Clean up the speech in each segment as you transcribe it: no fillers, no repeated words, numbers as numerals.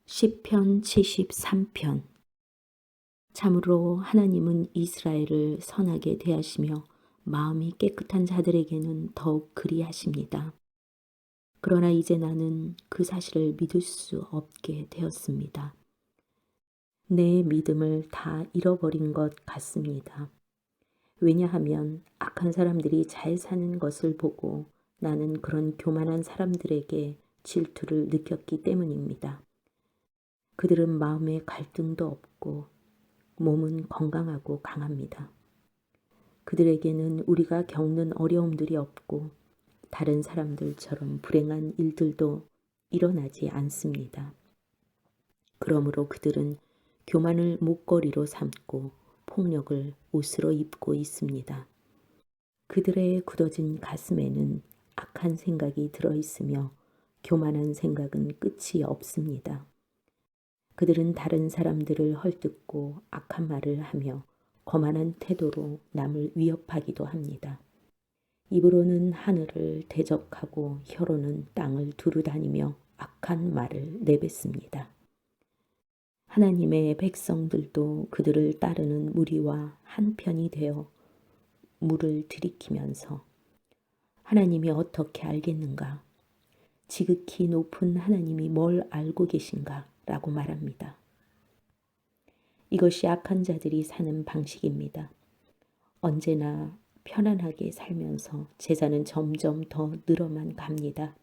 시편 73편. 참으로 하나님은 이스라엘을 선하게 대하시며 마음이 깨끗한 자들에게는 더욱 그리하십니다. 그러나 이제 나는 그 사실을 믿을 수 없게 되었습니다. 내 믿음을 다 잃어버린 것 같습니다. 왜냐하면 악한 사람들이 잘 사는 것을 보고 나는 그런 교만한 사람들에게 질투를 느꼈기 때문입니다. 그들은 마음에 갈등도 없고 몸은 건강하고 강합니다. 그들에게는 우리가 겪는 어려움들이 없고 다른 사람들처럼 불행한 일들도 일어나지 않습니다. 그러므로 그들은 교만을 목걸이로 삼고 폭력을 옷으로 입고 있습니다. 그들의 굳어진 가슴에는 악한 생각이 들어있으며 교만한 생각은 끝이 없습니다. 그들은 다른 사람들을 헐뜯고 악한 말을 하며 거만한 태도로 남을 위협하기도 합니다. 입으로는 하늘을 대적하고 혀로는 땅을 두루다니며 악한 말을 내뱉습니다. 하나님의 백성들도 그들을 따르는 무리와 한편이 되어 물을 들이키면서 하나님이 어떻게 알겠는가? 지극히 높은 하나님이 뭘 알고 계신가? 라고 말합니다. 이것이 악한 자들이 사는 방식입니다. 언제나 편안하게 살면서 제자는 점점 더 늘어만 갑니다.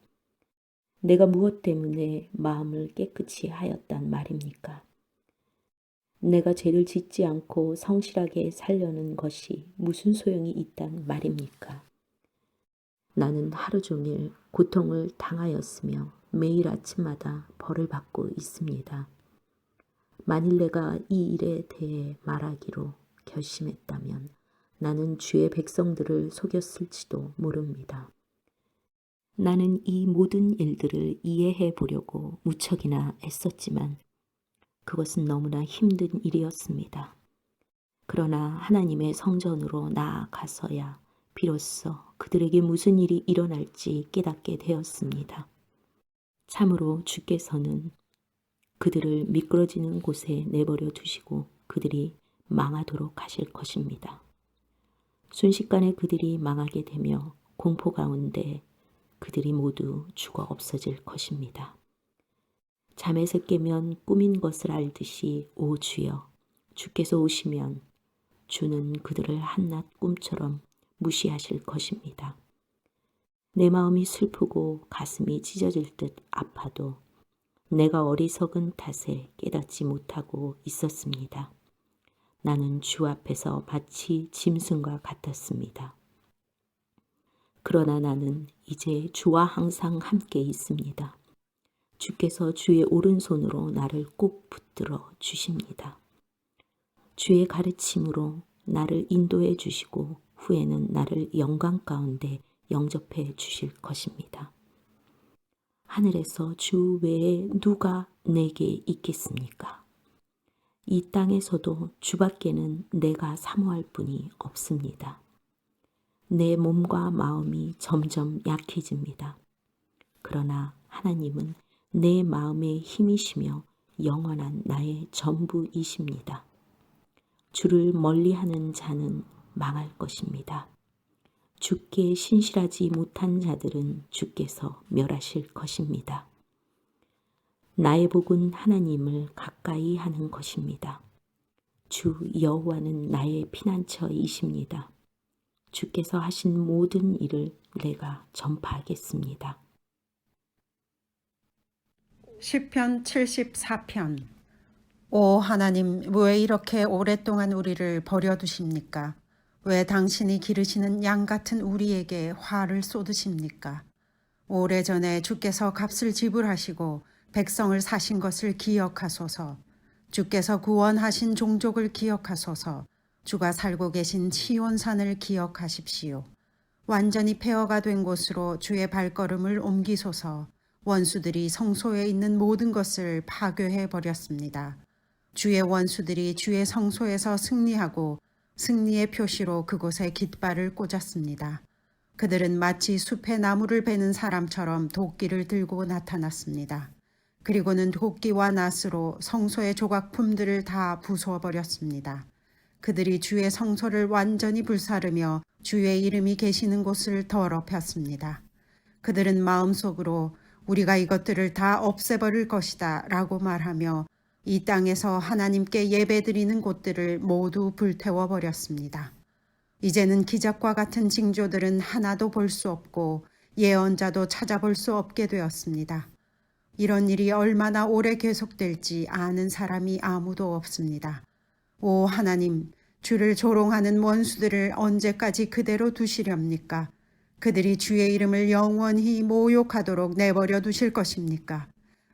내가 무엇 때문에 마음을 깨끗이 하였단 말입니까? 내가 죄를 짓지 않고 성실하게 살려는 것이 무슨 소용이 있단 말입니까? 나는 하루 종일 고통을 당하였으며 매일 아침마다 벌을 받고 있습니다. 만일 내가 이 일에 대해 말하기로 결심했다면 나는 주의 백성들을 속였을지도 모릅니다. 나는 이 모든 일들을 이해해 보려고 무척이나 애썼지만 그것은 너무나 힘든 일이었습니다. 그러나 하나님의 성전으로 나아가서야 비로소 그들에게 무슨 일이 일어날지 깨닫게 되었습니다. 참으로 주께서는 그들을 미끄러지는 곳에 내버려 두시고 그들이 망하도록 하실 것입니다. 순식간에 그들이 망하게 되며 공포 가운데 그들이 모두 죽어 없어질 것입니다. 잠에서 깨면 꿈인 것을 알듯이 오 주여, 주께서 오시면 주는 그들을 한낱 꿈처럼 무시하실 것입니다. 내 마음이 슬프고 가슴이 찢어질 듯 아파도 내가 어리석은 탓에 깨닫지 못하고 있었습니다. 나는 주 앞에서 마치 짐승과 같았습니다. 그러나 나는 이제 주와 항상 함께 있습니다. 주께서 주의 오른손으로 나를 꼭 붙들어 주십니다. 주의 가르침으로 나를 인도해 주시고 후에는 나를 영광 가운데 영접해 주실 것입니다. 하늘에서 주 외에 누가 내게 있겠습니까? 이 땅에서도 주밖에는 내가 사모할 분이 없습니다. 내 몸과 마음이 점점 약해집니다. 그러나 하나님은 내 마음의 힘이시며 영원한 나의 전부이십니다. 주를 멀리하는 자는 망할 것입니다. 주께 신실하지 못한 자들은 주께서 멸하실 것입니다. 나의 복은 하나님을 가까이 하는 것입니다. 주 여호와는 나의 피난처이십니다. 주께서 하신 모든 일을 내가 전파하겠습니다. 시편 74편. 오 하나님, 왜 이렇게 오랫동안 우리를 버려두십니까? 왜 당신이 기르시는 양 같은 우리에게 화를 쏟으십니까? 오래전에 주께서 값을 지불하시고 백성을 사신 것을 기억하소서. 주께서 구원하신 종족을 기억하소서. 주가 살고 계신 시온산을 기억하십시오. 완전히 폐허가 된 곳으로 주의 발걸음을 옮기소서. 원수들이 성소에 있는 모든 것을 파괴해 버렸습니다. 주의 원수들이 주의 성소에서 승리하고 승리의 표시로 그곳에 깃발을 꽂았습니다. 그들은 마치 숲에 나무를 베는 사람처럼 도끼를 들고 나타났습니다. 그리고는 도끼와 낫으로 성소의 조각품들을 다 부숴버렸습니다. 그들이 주의 성소를 완전히 불사르며 주의 이름이 계시는 곳을 더럽혔습니다. 그들은 마음속으로 우리가 이것들을 다 없애버릴 것이다 라고 말하며 이 땅에서 하나님께 예배드리는 곳들을 모두 불태워버렸습니다. 이제는 기적과 같은 징조들은 하나도 볼 수 없고 예언자도 찾아볼 수 없게 되었습니다. 이런 일이 얼마나 오래 계속될지 아는 사람이 아무도 없습니다. 오 하나님, 주를 조롱하는 원수들을 언제까지 그대로 두시렵니까? 그들이 주의 이름을 영원히 모욕하도록 내버려 두실 것입니까?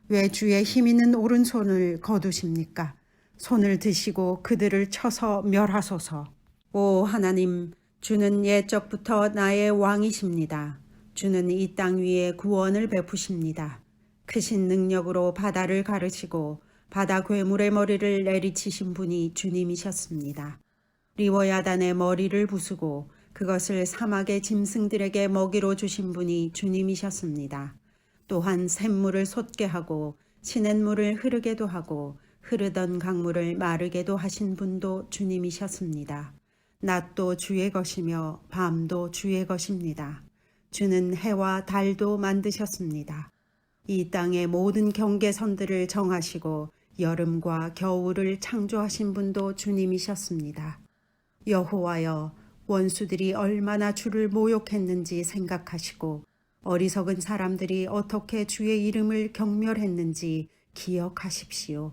왜 주의 힘있는 오른손을 거두십니까? 손을 드시고 그들을 쳐서 멸하소서. 오 하나님, 주는 옛적부터 나의 왕이십니다. 주는 이 땅 위에 구원을 베푸십니다. 크신 능력으로 바다를 가르시고 바다 괴물의 머리를 내리치신 분이 주님이셨습니다. 리워야단의 머리를 부수고 그것을 사막의 짐승들에게 먹이로 주신 분이 주님이셨습니다. 또한 샘물을 솟게 하고 시냇물을 흐르게도 하고 흐르던 강물을 마르게도 하신 분도 주님이셨습니다. 낮도 주의 것이며 밤도 주의 것입니다. 주는 해와 달도 만드셨습니다. 이 땅의 모든 경계선들을 정하시고 여름과 겨울을 창조하신 분도 주님이셨습니다. 여호와여, 원수들이 얼마나 주를 모욕했는지 생각하시고 어리석은 사람들이 어떻게 주의 이름을 경멸했는지 기억하십시오.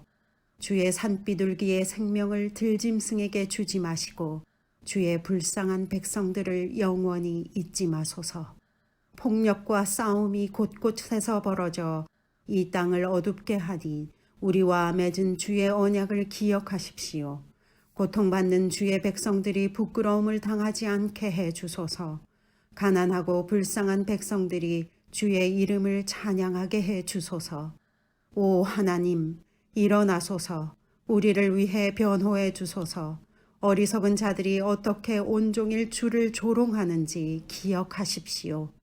주의 산비둘기의 생명을 들짐승에게 주지 마시고 주의 불쌍한 백성들을 영원히 잊지 마소서. 폭력과 싸움이 곳곳에서 벌어져 이 땅을 어둡게 하니 우리와 맺은 주의 언약을 기억하십시오. 고통받는 주의 백성들이 부끄러움을 당하지 않게 해 주소서. 가난하고 불쌍한 백성들이 주의 이름을 찬양하게 해 주소서. 오 하나님, 일어나소서. 우리를 위해 변호해 주소서. 어리석은 자들이 어떻게 온종일 주를 조롱하는지 기억하십시오.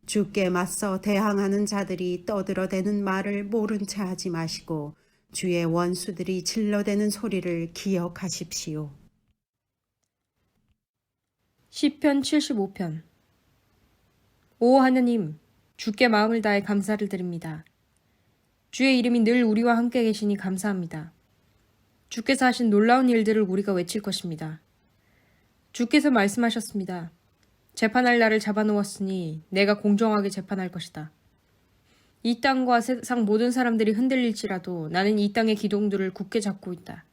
주께 맞서 대항하는 자들이 떠들어대는 말을 모른 채 하지 마시고 주의 원수들이 질러대는 소리를 기억하십시오. 시편 75편. 오 하느님, 주께 마음을 다해 감사를 드립니다. 주의 이름이 늘 우리와 함께 계시니 감사합니다. 주께서 하신 놀라운 일들을 우리가 외칠 것입니다. 주께서 말씀하셨습니다. 재판할 날을 잡아놓았으니 내가 공정하게 재판할 것이다. 이 땅과 세상 모든 사람들이 흔들릴지라도 나는 이 땅의 기둥들을 굳게 잡고 있다.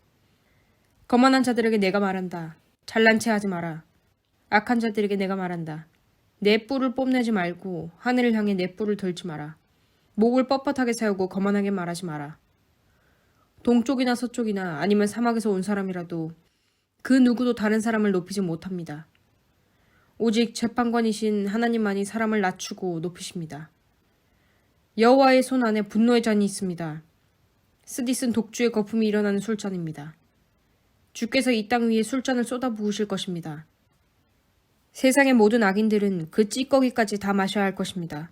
거만한 자들에게 내가 말한다. 잘난 체 하지 마라. 악한 자들에게 내가 말한다. 내 뿔을 뽐내지 말고 하늘을 향해 내 뿔을 들지 마라. 목을 뻣뻣하게 세우고 거만하게 말하지 마라. 동쪽이나 서쪽이나 아니면 사막에서 온 사람이라도 그 누구도 다른 사람을 높이지 못합니다. 오직 재판관이신 하나님만이 사람을 낮추고 높이십니다. 여호와의 손 안에 분노의 잔이 있습니다. 쓰디쓴 독주의 거품이 일어나는 술잔입니다. 주께서 이 땅 위에 술잔을 쏟아부으실 것입니다. 세상의 모든 악인들은 그 찌꺼기까지 다 마셔야 할 것입니다.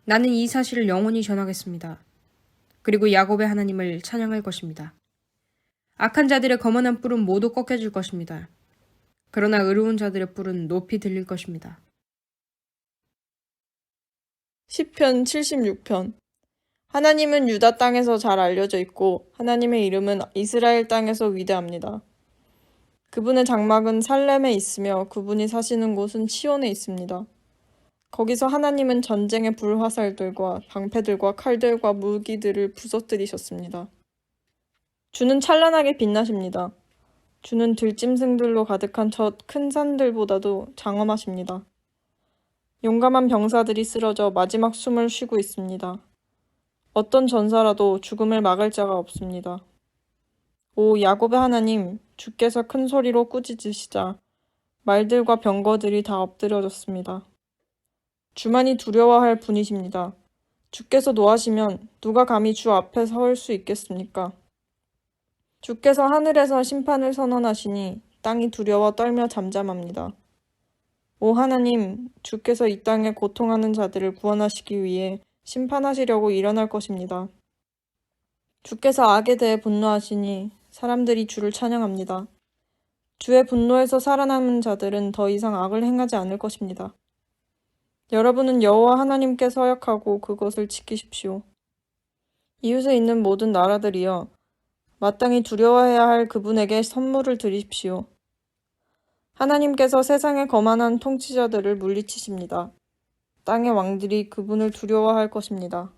나는 이 사실을 영원히 전하겠습니다. 그리고 야곱의 하나님을 찬양할 것입니다. 악한 자들의 거만한 뿔은 모두 꺾여질 것입니다. 그러나 의로운 자들의 뿔은 높이 들릴 것입니다. 시편 76편. 하나님은 유다 땅에서 잘 알려져 있고 하나님의 이름은 이스라엘 땅에서 위대합니다. 그분의 장막은 살렘에 있으며 그분이 사시는 곳은 시온에 있습니다. 거기서 하나님은 전쟁의 불화살들과 방패들과 칼들과 무기들을 부서뜨리셨습니다. 주는 찬란하게 빛나십니다. 주는 들짐승들로 가득한 저 큰 산들보다도 장엄하십니다. 용감한 병사들이 쓰러져 마지막 숨을 쉬고 있습니다. 어떤 전사라도 죽음을 막을 자가 없습니다. 오 야곱의 하나님, 주께서 큰 소리로 꾸짖으시자 말들과 병거들이 다 엎드려졌습니다. 주만이 두려워할 분이십니다. 주께서 노하시면 누가 감히 주 앞에 설 수 있겠습니까? 주께서 하늘에서 심판을 선언하시니 땅이 두려워 떨며 잠잠합니다. 오 하나님, 주께서 이 땅에 고통하는 자들을 구원하시기 위해 심판하시려고 일어날 것입니다. 주께서 악에 대해 분노하시니 사람들이 주를 찬양합니다. 주의 분노에서 살아남은 자들은 더 이상 악을 행하지 않을 것입니다. 여러분은 여호와 하나님께 서약하고 그것을 지키십시오. 이웃에 있는 모든 나라들이여, 마땅히 두려워해야 할 그분에게 선물을 드리십시오. 하나님께서 세상의 거만한 통치자들을 물리치십니다. 땅의 왕들이 그분을 두려워할 것입니다.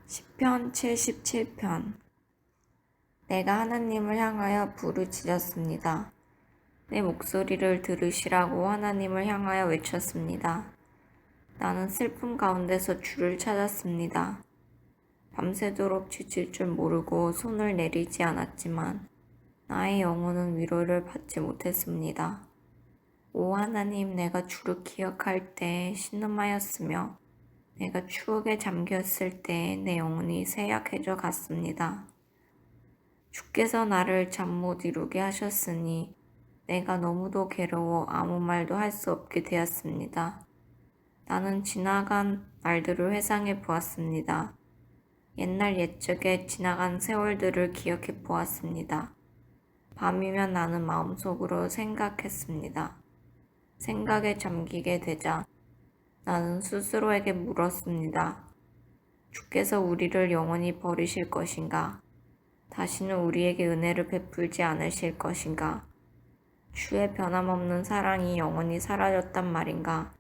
시편 77편. 내가 하나님을 향하여 부르짖었습니다. 내 목소리를 들으시라고 하나님을 향하여 외쳤습니다. 나는 슬픔 가운데서 주를 찾았습니다. 밤새도록 지칠 줄 모르고 손을 내리지 않았지만 나의 영혼은 위로를 받지 못했습니다. 오 하나님, 내가 주를 기억할 때 신음하였으며 내가 추억에 잠겼을 때 내 영혼이 쇠약해져 갔습니다. 주께서 나를 잠 못 이루게 하셨으니 내가 너무도 괴로워 아무 말도 할 수 없게 되었습니다. 나는 지나간 날들을 회상해 보았습니다. 옛날 옛적에 지나간 세월들을 기억해 보았습니다. 밤이면 나는 마음속으로 생각했습니다. 생각에 잠기게 되자 나는 스스로에게 물었습니다. 주께서 우리를 영원히 버리실 것인가? 다시는 우리에게 은혜를 베풀지 않으실 것인가? 주의 변함없는 사랑이 영원히 사라졌단 말인가?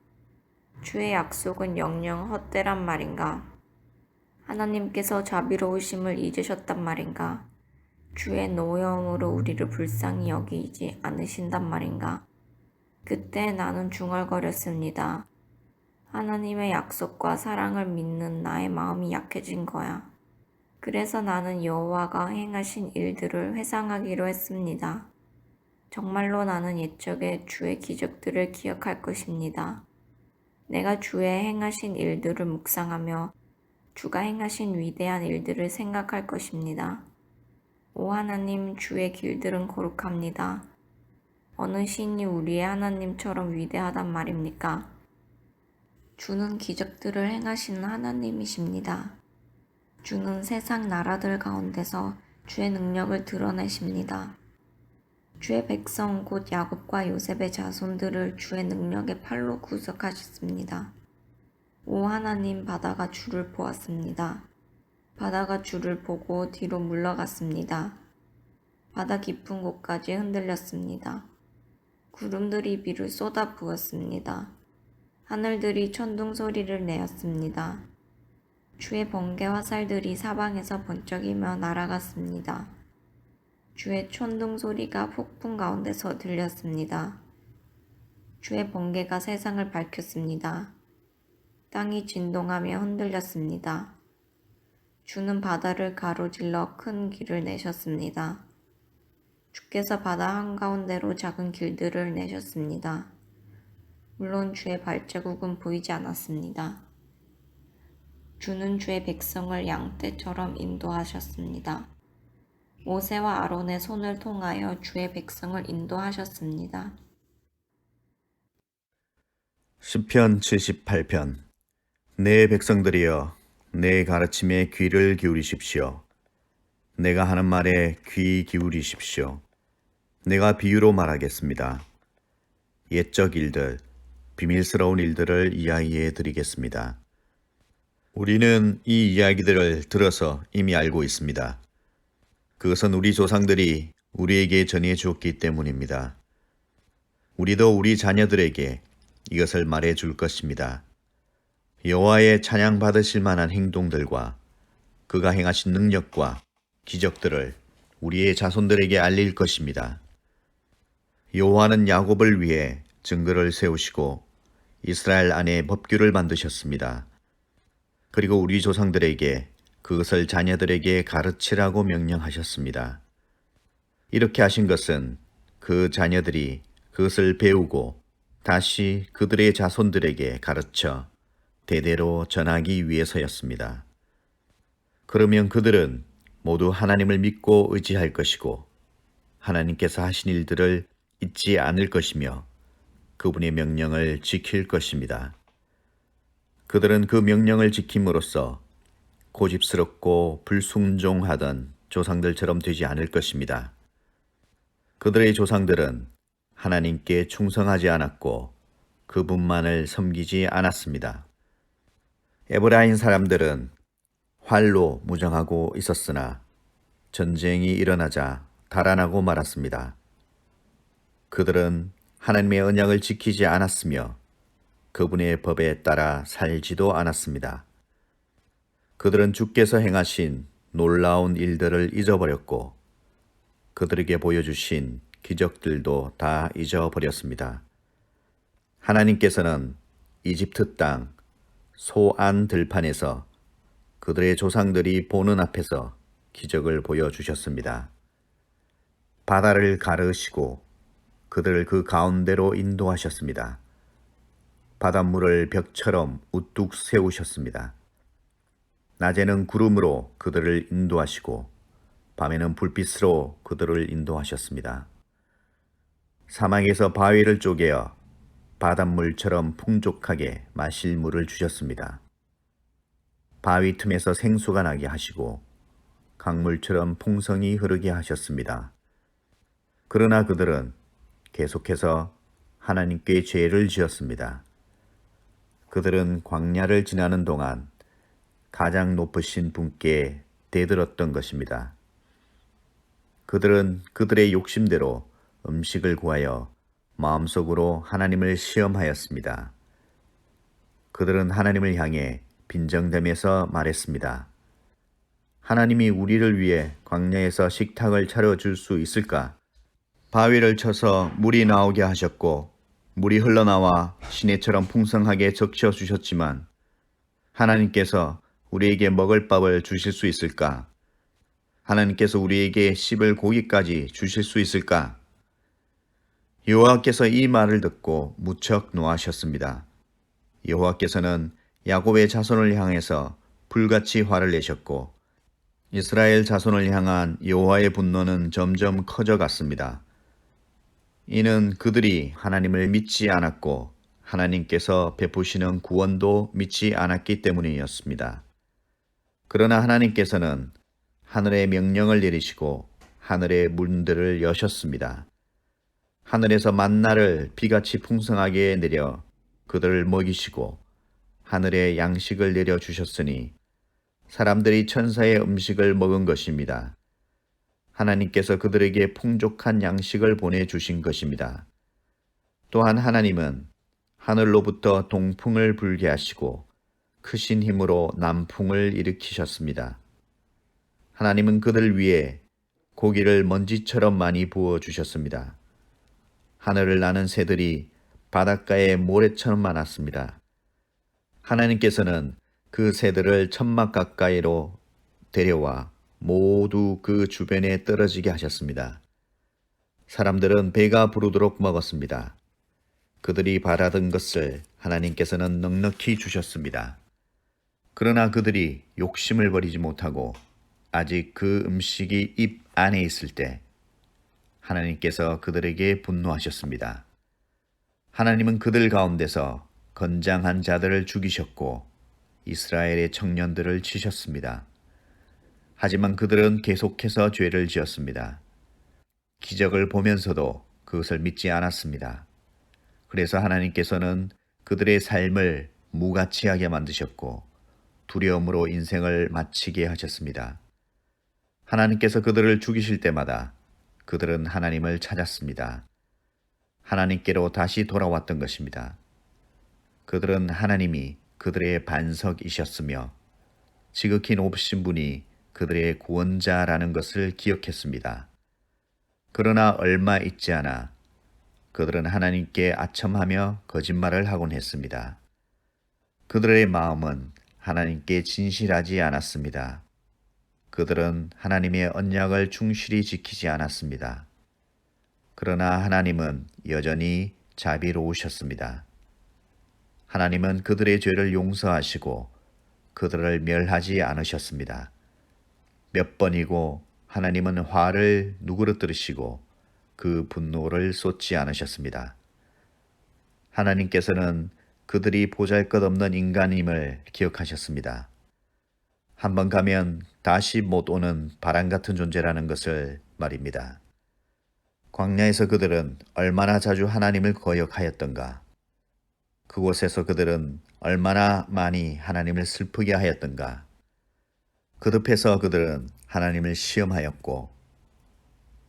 주의 약속은 영영 헛되란 말인가? 하나님께서 자비로우심을 잊으셨단 말인가? 주의 노여움으로 우리를 불쌍히 여기지 않으신단 말인가? 그때 나는 중얼거렸습니다. 하나님의 약속과 사랑을 믿는 나의 마음이 약해진 거야. 그래서 나는 여호와가 행하신 일들을 회상하기로 했습니다. 정말로 나는 옛적에 주의 기적들을 기억할 것입니다. 내가 주의 행하신 일들을 묵상하며 주가 행하신 위대한 일들을 생각할 것입니다. 오 하나님, 주의 길들은 거룩합니다. 어느 신이 우리의 하나님처럼 위대하단 말입니까? 주는 기적들을 행하시는 하나님이십니다. 주는 세상 나라들 가운데서 주의 능력을 드러내십니다. 주의 백성 곧 야곱과 요셉의 자손들을 주의 능력의 팔로 구속하셨습니다. 오 하나님, 바다가 주를 보았습니다. 바다가 주를 보고 뒤로 물러갔습니다. 바다 깊은 곳까지 흔들렸습니다. 구름들이 비를 쏟아 부었습니다. 하늘들이 천둥 소리를 내었습니다. 주의 번개 화살들이 사방에서 번쩍이며 날아갔습니다. 주의 천둥 소리가 폭풍 가운데서 들렸습니다. 주의 번개가 세상을 밝혔습니다. 땅이 진동하며 흔들렸습니다. 주는 바다를 가로질러 큰 길을 내셨습니다. 주께서 바다 한가운데로 작은 길들을 내셨습니다. 물론 주의 발자국은 보이지 않았습니다. 주는 주의 백성을 양떼처럼 인도하셨습니다. 모세와 아론의 손을 통하여 주의 백성을 인도하셨습니다. 시편 78편. 내 백성들이여, 내 가르침에 귀를 기울이십시오. 내가 하는 말에 귀 기울이십시오. 내가 비유로 말하겠습니다. 옛적 일들, 비밀스러운 일들을 이야기해 드리겠습니다. 우리는 이 이야기들을 들어서 이미 알고 있습니다. 그것은 우리 조상들이 우리에게 전해 주었기 때문입니다. 우리도 우리 자녀들에게 이것을 말해 줄 것입니다. 여호와의 찬양 받으실 만한 행동들과 그가 행하신 능력과 기적들을 우리의 자손들에게 알릴 것입니다. 여호와는 야곱을 위해 증거를 세우시고 이스라엘 안에 법규를 만드셨습니다. 그리고 우리 조상들에게 그것을 자녀들에게 가르치라고 명령하셨습니다. 이렇게 하신 것은 그 자녀들이 그것을 배우고 다시 그들의 자손들에게 가르쳐 대대로 전하기 위해서였습니다. 그러면 그들은 모두 하나님을 믿고 의지할 것이고 하나님께서 하신 일들을 잊지 않을 것이며 그분의 명령을 지킬 것입니다. 그들은 그 명령을 지킴으로써 고집스럽고 불순종하던 조상들처럼 되지 않을 것입니다. 그들의 조상들은 하나님께 충성하지 않았고 그분만을 섬기지 않았습니다. 에브라임 사람들은 활로 무장하고 있었으나 전쟁이 일어나자 달아나고 말았습니다. 그들은 하나님의 언약을 지키지 않았으며 그분의 법에 따라 살지도 않았습니다. 그들은 주께서 행하신 놀라운 일들을 잊어버렸고 그들에게 보여주신 기적들도 다 잊어버렸습니다. 하나님께서는 이집트 땅 소안 들판에서 그들의 조상들이 보는 앞에서 기적을 보여주셨습니다. 바다를 가르시고 그들을 그 가운데로 인도하셨습니다. 바닷물을 벽처럼 우뚝 세우셨습니다. 낮에는 구름으로 그들을 인도하시고 밤에는 불빛으로 그들을 인도하셨습니다. 사막에서 바위를 쪼개어 바닷물처럼 풍족하게 마실 물을 주셨습니다. 바위 틈에서 생수가 나게 하시고 강물처럼 풍성이 흐르게 하셨습니다. 그러나 그들은 계속해서 하나님께 죄를 지었습니다. 그들은 광야를 지나는 동안 가장 높으신 분께 대들었던 것입니다. 그들은 그들의 욕심대로 음식을 구하여 마음속으로 하나님을 시험하였습니다. 그들은 하나님을 향해 빈정대면서 말했습니다. 하나님이 우리를 위해 광야에서 식탁을 차려줄 수 있을까? 바위를 쳐서 물이 나오게 하셨고 물이 흘러나와 시내처럼 풍성하게 적셔 주셨지만 하나님께서 우리에게 먹을 밥을 주실 수 있을까? 하나님께서 우리에게 씹을 고기까지 주실 수 있을까? 여호와께서 이 말을 듣고 무척 노하셨습니다. 여호와께서는 야곱의 자손을 향해서 불같이 화를 내셨고 이스라엘 자손을 향한 여호와의 분노는 점점 커져갔습니다. 이는 그들이 하나님을 믿지 않았고 하나님께서 베푸시는 구원도 믿지 않았기 때문이었습니다. 그러나 하나님께서는 하늘의 명령을 내리시고 하늘의 문들을 여셨습니다. 하늘에서 만나를 비같이 풍성하게 내려 그들을 먹이시고 하늘에 양식을 내려주셨으니 사람들이 천사의 음식을 먹은 것입니다. 하나님께서 그들에게 풍족한 양식을 보내주신 것입니다. 또한 하나님은 하늘로부터 동풍을 불게 하시고 크신 힘으로 남풍을 일으키셨습니다. 하나님은 그들 위에 고기를 먼지처럼 많이 부어주셨습니다. 하늘을 나는 새들이 바닷가에 모래처럼 많았습니다. 하나님께서는 그 새들을 천막 가까이로 데려와 모두 그 주변에 떨어지게 하셨습니다. 사람들은 배가 부르도록 먹었습니다. 그들이 바라던 것을 하나님께서는 넉넉히 주셨습니다. 그러나 그들이 욕심을 버리지 못하고 아직 그 음식이 입 안에 있을 때 하나님께서 그들에게 분노하셨습니다. 하나님은 그들 가운데서 건장한 자들을 죽이셨고 이스라엘의 청년들을 치셨습니다. 하지만 그들은 계속해서 죄를 지었습니다. 기적을 보면서도 그것을 믿지 않았습니다. 그래서 하나님께서는 그들의 삶을 무가치하게 만드셨고 두려움으로 인생을 마치게 하셨습니다. 하나님께서 그들을 죽이실 때마다 그들은 하나님을 찾았습니다. 하나님께로 다시 돌아왔던 것입니다. 그들은 하나님이 그들의 반석이셨으며 지극히 높으신 분이 그들의 구원자라는 것을 기억했습니다. 그러나 얼마 있지 않아 그들은 하나님께 아첨하며 거짓말을 하곤 했습니다. 그들의 마음은 하나님께 진실하지 않았습니다. 그들은 하나님의 언약을 충실히 지키지 않았습니다. 그러나 하나님은 여전히 자비로우셨습니다. 하나님은 그들의 죄를 용서하시고 그들을 멸하지 않으셨습니다. 몇 번이고 하나님은 화를 누그러뜨리시고 그 분노를 쏟지 않으셨습니다. 하나님께서는 그들이 보잘것없는 인간임을 기억하셨습니다. 한번 가면 다시 못 오는 바람 같은 존재라는 것을 말입니다. 광야에서 그들은 얼마나 자주 하나님을 거역하였던가. 그곳에서 그들은 얼마나 많이 하나님을 슬프게 하였던가. 그듭해서 그들은 하나님을 시험하였고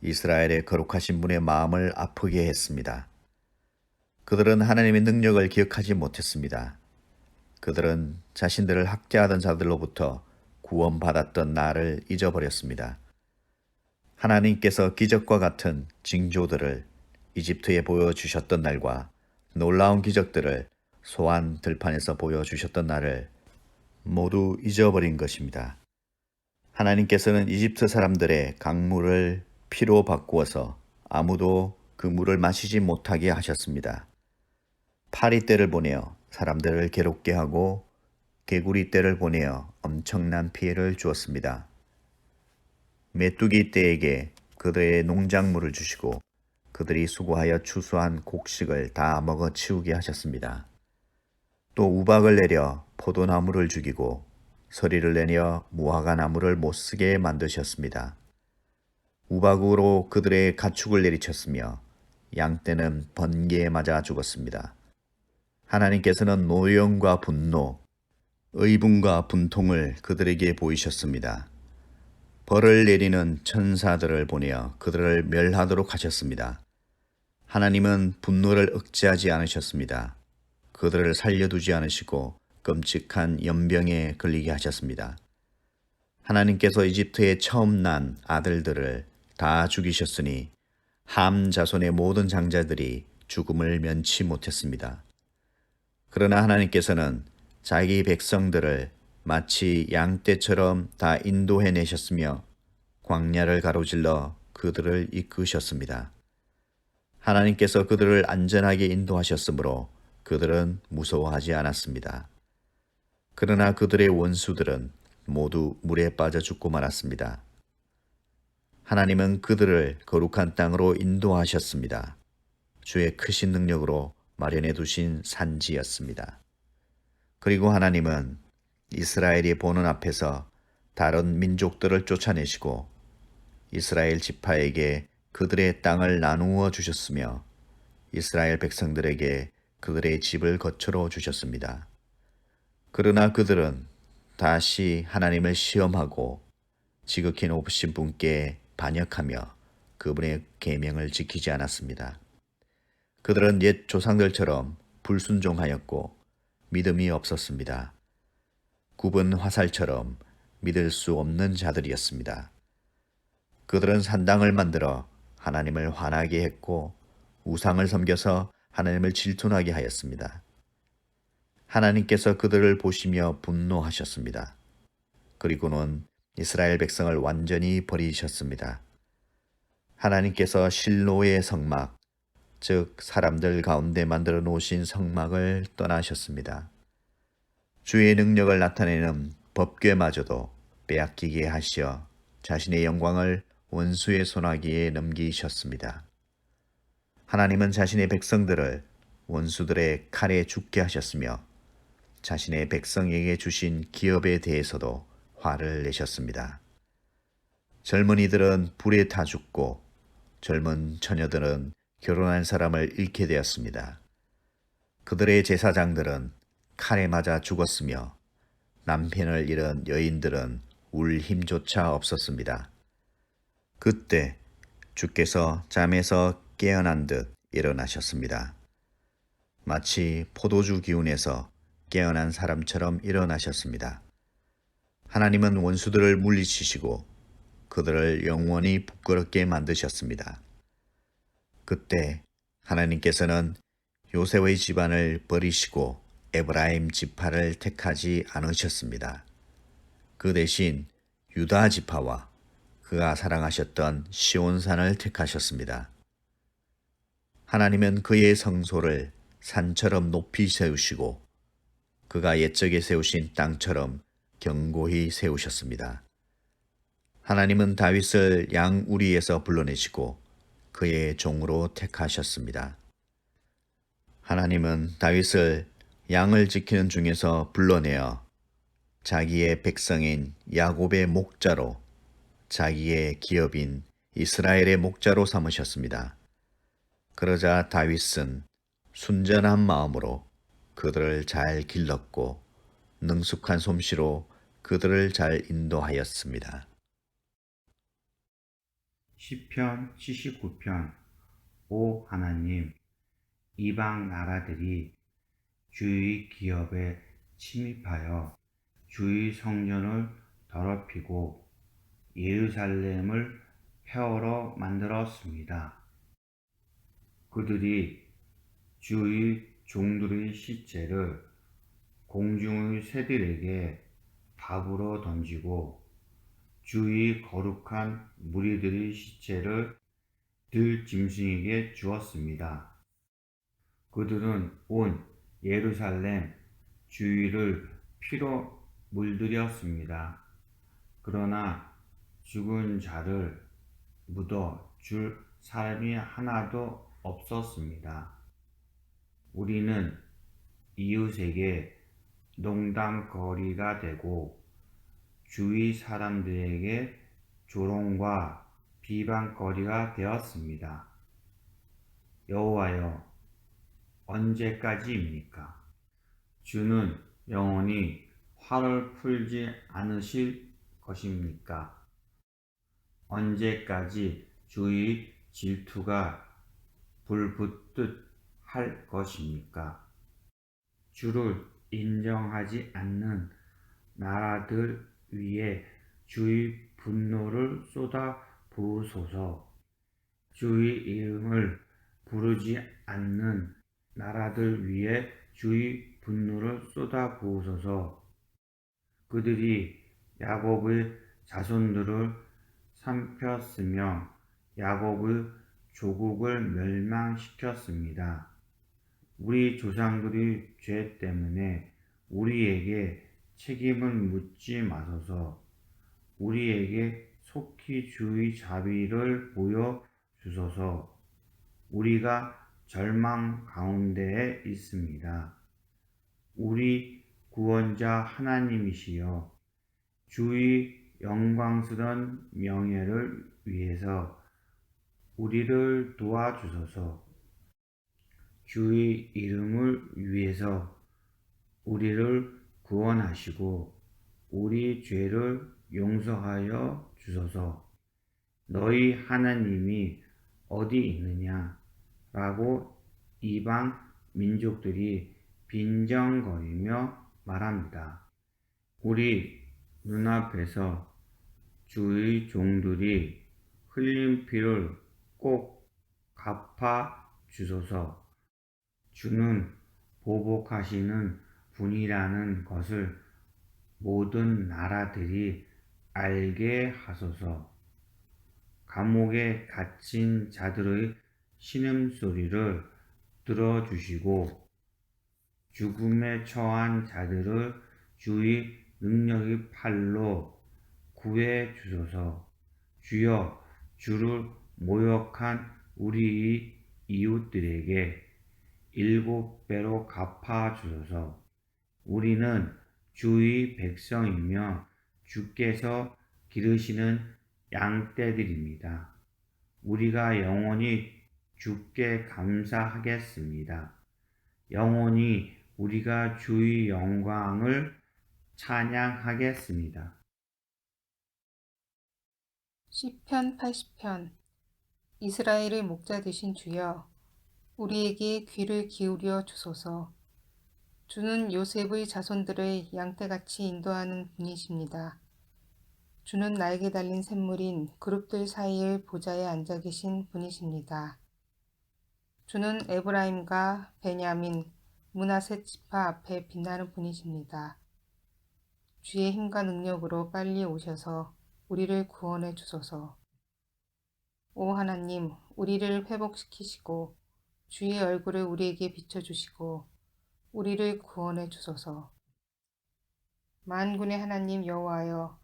이스라엘의 거룩하신 분의 마음을 아프게 했습니다. 그들은 하나님의 능력을 기억하지 못했습니다. 그들은 자신들을 학대하던 자들로부터 구원받았던 날을 잊어버렸습니다. 하나님께서 기적과 같은 징조들을 이집트에 보여주셨던 날과 놀라운 기적들을 소안 들판에서 보여주셨던 날을 모두 잊어버린 것입니다. 하나님께서는 이집트 사람들의 강물을 피로 바꾸어서 아무도 그 물을 마시지 못하게 하셨습니다. 파리떼를 보내어 사람들을 괴롭게 하고 개구리 떼를 보내어 엄청난 피해를 주었습니다. 메뚜기 떼에게 그들의 농작물을 주시고 그들이 수고하여 추수한 곡식을 다 먹어치우게 하셨습니다. 또 우박을 내려 포도나무를 죽이고 서리를 내려 무화과 나무를 못쓰게 만드셨습니다. 우박으로 그들의 가축을 내리쳤으며 양떼는 번개에 맞아 죽었습니다. 하나님께서는 노염과 분노, 의분과 분통을 그들에게 보이셨습니다. 벌을 내리는 천사들을 보내어 그들을 멸하도록 하셨습니다. 하나님은 분노를 억제하지 않으셨습니다. 그들을 살려두지 않으시고 끔찍한 연병에 걸리게 하셨습니다. 하나님께서 이집트에 처음 난 아들들을 다 죽이셨으니 함 자손의 모든 장자들이 죽음을 면치 못했습니다. 그러나 하나님께서는 자기 백성들을 마치 양떼처럼 다 인도해내셨으며 광야를 가로질러 그들을 이끄셨습니다. 하나님께서 그들을 안전하게 인도하셨으므로 그들은 무서워하지 않았습니다. 그러나 그들의 원수들은 모두 물에 빠져 죽고 말았습니다. 하나님은 그들을 거룩한 땅으로 인도하셨습니다. 주의 크신 능력으로 마련해 두신 산지였습니다. 그리고 하나님은 이스라엘이 보는 앞에서 다른 민족들을 쫓아내시고 이스라엘 지파에게 그들의 땅을 나누어 주셨으며 이스라엘 백성들에게 그들의 집을 거처로 주셨습니다. 그러나 그들은 다시 하나님을 시험하고 지극히 높으신 분께 반역하며 그분의 계명을 지키지 않았습니다. 그들은 옛 조상들처럼 불순종하였고 믿음이 없었습니다. 굽은 화살처럼 믿을 수 없는 자들이었습니다. 그들은 산당을 만들어 하나님을 화나게 했고 우상을 섬겨서 하나님을 질투나게 하였습니다. 하나님께서 그들을 보시며 분노하셨습니다. 그리고는 이스라엘 백성을 완전히 버리셨습니다. 하나님께서 실로의 성막, 즉 사람들 가운데 만들어 놓으신 성막을 떠나셨습니다. 주의 능력을 나타내는 법궤마저도 빼앗기게 하시어 자신의 영광을 원수의 손아귀에 넘기셨습니다. 하나님은 자신의 백성들을 원수들의 칼에 죽게 하셨으며 자신의 백성에게 주신 기업에 대해서도 화를 내셨습니다. 젊은이들은 불에 타 죽고 젊은 처녀들은 결혼한 사람을 잃게 되었습니다. 그들의 제사장들은 칼에 맞아 죽었으며 남편을 잃은 여인들은 울 힘조차 없었습니다. 그때 주께서 잠에서 깨어난 듯 일어나셨습니다. 마치 포도주 기운에서 깨어난 사람처럼 일어나셨습니다. 하나님은 원수들을 물리치시고 그들을 영원히 부끄럽게 만드셨습니다. 그때 하나님께서는 요셉의 집안을 버리시고 에브라임 지파를 택하지 않으셨습니다. 그 대신 유다 지파와 그가 사랑하셨던 시온산을 택하셨습니다. 하나님은 그의 성소를 산처럼 높이 세우시고 그가 옛적에 세우신 땅처럼 견고히 세우셨습니다. 하나님은 다윗을 양우리에서 불러내시고 그의 종으로 택하셨습니다. 하나님은 다윗을 양을 지키는 중에서 불러내어 자기의 백성인 야곱의 목자로 자기의 기업인 이스라엘의 목자로 삼으셨습니다. 그러자 다윗은 순전한 마음으로 그들을 잘 길렀고 능숙한 솜씨로 그들을 잘 인도하였습니다. 시편 79편. 오 하나님, 이방 나라들이 주의 기업에 침입하여 주의 성전을 더럽히고 예루살렘을 폐허로 만들었습니다. 그들이 주의 종들의 시체를 공중의 새들에게 밥으로 던지고 주의 거룩한 무리들의 시체를 들짐승에게 주었습니다. 그들은 온 예루살렘 주위를 피로 물들였습니다. 그러나 죽은 자를 묻어 줄 사람이 하나도 없었습니다. 우리는 이웃에게 농담거리가 되고 주위 사람들에게 조롱과 비방거리가 되었습니다. 여호와여, 언제까지입니까? 주는 영원히 화를 풀지 않으실 것입니까? 언제까지 주의 질투가 불붙듯 할 것입니까? 주를 인정하지 않는 나라들 위에 주의 분노를 쏟아 부으소서. 주의 이름을 부르지 않는 나라들 위에 주의 분노를 쏟아 부으소서. 그들이 야곱의 자손들을 삼켰으며 야곱의 조국을 멸망시켰습니다. 우리 조상들의 죄 때문에 우리에게 책임을 묻지 마소서. 우리에게 속히 주의 자비를 보여 주소서. 우리가 절망 가운데에 있습니다. 우리 구원자 하나님이시여, 주의 영광스러운 명예를 위해서 우리를 도와주소서. 주의 이름을 위해서 우리를 구원하시고 우리 죄를 용서하여 주소서. 너희 하나님이 어디 있느냐? 라고 이방 민족들이 빈정거리며 말합니다. 우리 눈앞에서 주의 종들이 흘린 피를 꼭 갚아 주소서. 주는 보복하시는 분이라는 것을 모든 나라들이 알게 하소서. 감옥에 갇힌 자들의 신음소리를 들어주시고 죽음에 처한 자들을 주의 능력의 팔로 구해 주소서. 주여, 주를 모욕한 우리의 이웃들에게 7배로 갚아 주소서. 우리는 주의 백성이며 주께서 기르시는 양떼들입니다. 우리가 영원히 주께 감사하겠습니다. 영원히 우리가 주의 영광을 찬양하겠습니다. 시편 80편. 이스라엘의 목자 되신 주여, 우리에게 귀를 기울여 주소서. 주는 요셉의 자손들을 양떼같이 인도하는 분이십니다. 주는 날개 달린 샘물인 그룹들 사이의 보좌에 앉아 계신 분이십니다. 주는 에브라임과 베냐민, 므낫세 지파 앞에 빛나는 분이십니다. 주의 힘과 능력으로 빨리 오셔서 우리를 구원해 주소서. 오 하나님, 우리를 회복시키시고 주의 얼굴을 우리에게 비춰주시고 우리를 구원해 주소서. 만군의 하나님 여호와여,